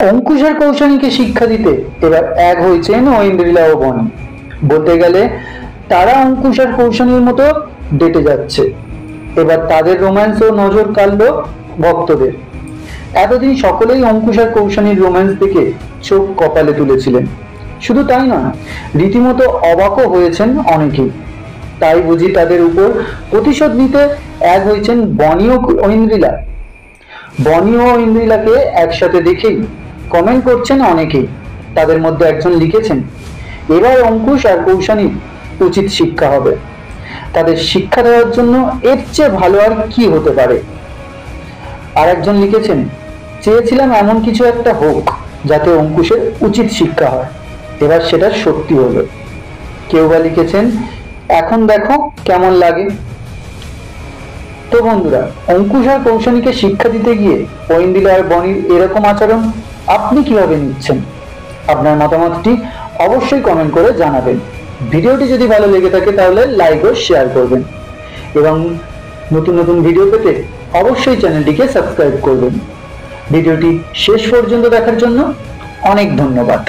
অঙ্কুশ আর কৌশানীকে শিক্ষা দিতে এবার এক হয়েছেন ঐন্দ্রিলা ও বনি। বলতে গেলে তারা অঙ্কুশ আর কৌশানীর মতো ডেটে যাচ্ছে। এবার তাদের রোম্যান্স ও নজর কাড়লো ভক্তদের। এতদিন সকলেই অঙ্কুশ আর কৌশানীর রোম্যান্স দেখে চোখ কপালে তুলেছিলেন। শুধু তাই নয়, রীতিমতো অবাকও হয়েছেন অনেকেই। তাই বুঝি তাদের উপর প্রতিশোধ নিতে এক হয়েছেন বনি ও ঐন্দ্রিলা। বনি ও ঐন্দ্রিলাকে একসাথে দেখেই কমেন্ট করছেন অনেকেই। তাদের মধ্যে একজন লিখেছেন, এবার অঙ্কুশ আর কৌশানীর উচিত শিক্ষা হবে। তাদের শিক্ষা দেওয়ার জন্য এর চেয়ে ভালো আর কি হতে পারে। আর একজন লিখেছেন, চেয়েছিলাম এমন কিছু একটা হোক যাতে অঙ্কুশের উচিত শিক্ষা হয়, এবার সেটা সত্যি হলো। কেউ বা লিখেছেন, এখন দেখো কেমন লাগে। তো বন্ধুরা, অঙ্কুশ আর কৌশানীকে শিক্ষা দিতে গিয়ে ঐন্দ্রিলা আর বনির এরকম আচরণ আপনি কিভাবে নিচ্ছেন? আপনার মতামতটি অবশ্যই কমেন্ট করে জানাবেন। ভিডিওটি যদি ভালো লেগে থাকে তাহলে লাইক ও শেয়ার করবেন এবং নতুন নতুন ভিডিও পেতে অবশ্যই চ্যানেলটিকে সাবস্ক্রাইব করবেন। ভিডিওটি শেষ পর্যন্ত দেখার জন্য অনেক ধন্যবাদ।